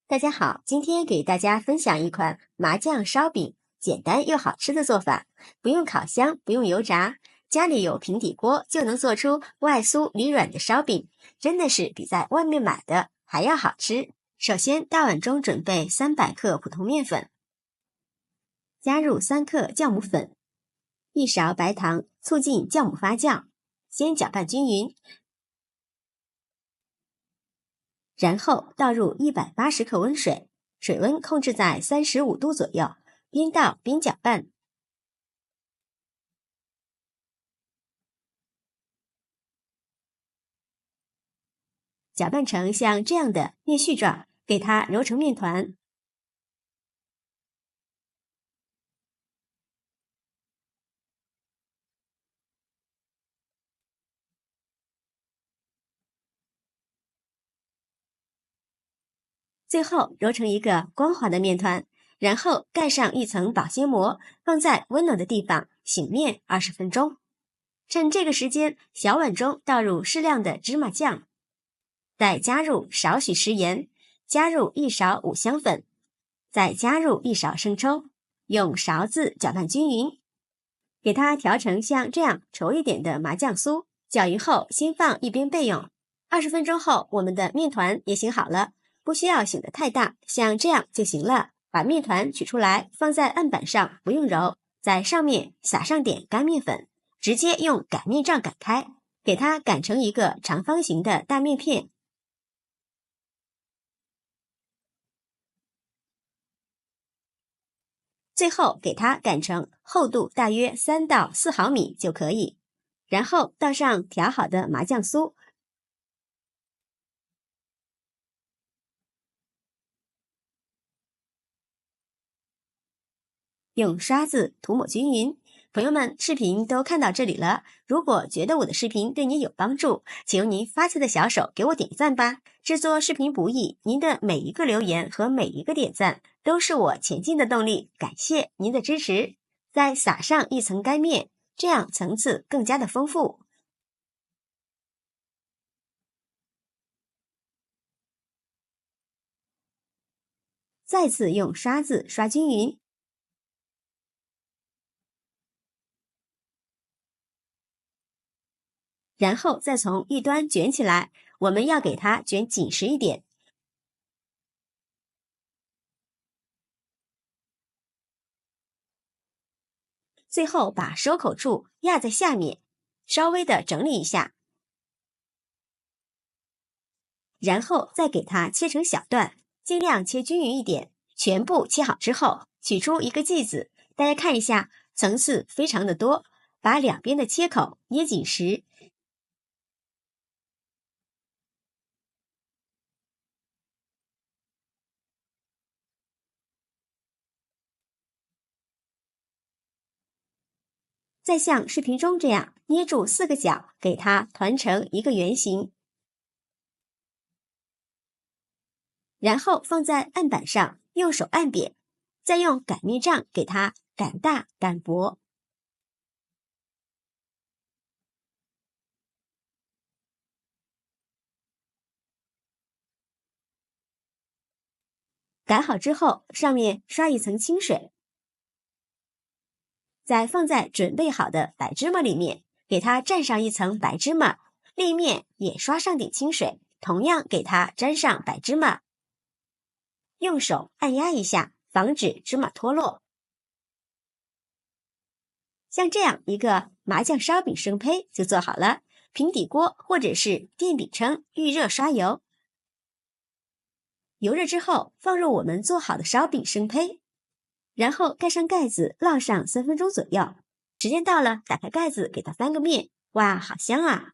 大家好，今天给大家分享一款麻酱烧饼，简单又好吃的做法，不用烤箱，不用油炸，家里有平底锅就能做出外酥里软的烧饼，真的是比在外面买的还要好吃。首先，大碗中准备300克普通面粉，加入3克酵母粉，1勺白糖，促进酵母发酵，先搅拌均匀。然后倒入180克温水，水温控制在35度左右，边倒边搅拌。搅拌成像这样的面絮状，给它揉成面团。最后揉成一个光滑的面团，然后盖上一层保鲜膜，放在温暖的地方醒面20分钟。趁这个时间，小碗中倒入适量的芝麻酱，再加入少许食盐，加入1勺五香粉，再加入1勺生抽，用勺子搅拌均匀，给它调成像这样稠一点的麻酱酥。搅匀后先放一边备用。20分钟后，我们的面团也醒好了，不需要醒得太大，像这样就行了。把面团取出来，放在案板上，不用揉，在上面撒上点干面粉，直接用擀面杖擀开，给它擀成一个长方形的大面片。最后给它擀成厚度大约3到4毫米就可以，然后倒上调好的麻酱酥，用刷子涂抹均匀。朋友们，视频都看到这里了，如果觉得我的视频对你有帮助，请用您发财的小手给我点赞吧。制作视频不易，您的每一个留言和每一个点赞都是我前进的动力，感谢您的支持。再撒上一层干面，这样层次更加的丰富。再次用刷子刷均匀，然后再从一端卷起来，我们要给它卷紧实一点。最后把收口处压在下面，稍微的整理一下，然后再给它切成小段，尽量切均匀一点。全部切好之后，取出一个剂子，大家看一下，层次非常的多，把两边的切口捏紧实。再像视频中这样捏住4个角，给它团成一个圆形，然后放在案板上，用手按扁，再用擀面杖给它擀大擀薄。擀好之后，上面刷一层清水，再放在准备好的白芝麻里面，给它蘸上一层白芝麻，另一面也刷上点清水，同样给它沾上白芝麻，用手按压一下，防止芝麻脱落。像这样一个麻酱烧饼生胚就做好了。平底锅或者是电饼铛预热刷油，油热之后放入我们做好的烧饼生胚，然后盖上盖子，烙上3分钟左右。时间到了，打开盖子，给它翻个面。哇，好香啊！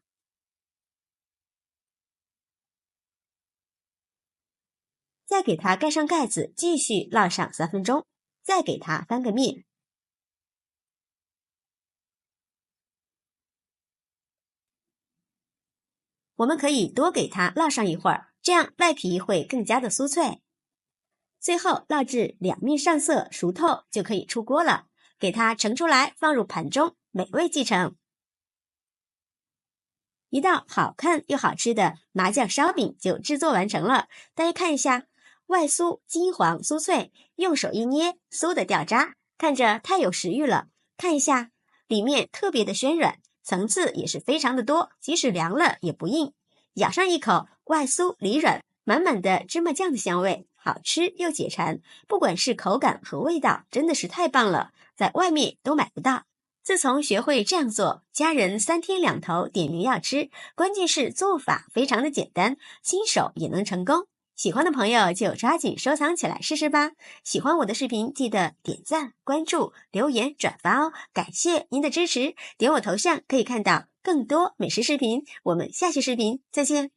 再给它盖上盖子，继续烙上3分钟，再给它翻个面。我们可以多给它烙上一会儿，这样外皮会更加的酥脆。最后烙至两面上色熟透就可以出锅了，给它盛出来放入盘中，美味继承。一道好看又好吃的麻酱烧饼就制作完成了，大家看一下，外酥金黄酥脆，用手一捏，酥的掉渣，看着太有食欲了。看一下，里面特别的暄软，层次也是非常的多，即使凉了也不硬。咬上一口，外酥里软，满满的芝麻酱的香味，好吃又解馋。不管是口感和味道，真的是太棒了，在外面都买不到。自从学会这样做，家人3天2头点名要吃，关键是做法非常的简单，新手也能成功。喜欢的朋友就抓紧收藏起来试试吧。喜欢我的视频，记得点赞、关注、留言、转发哦！感谢您的支持，点我头像可以看到更多美食视频。我们下期视频再见。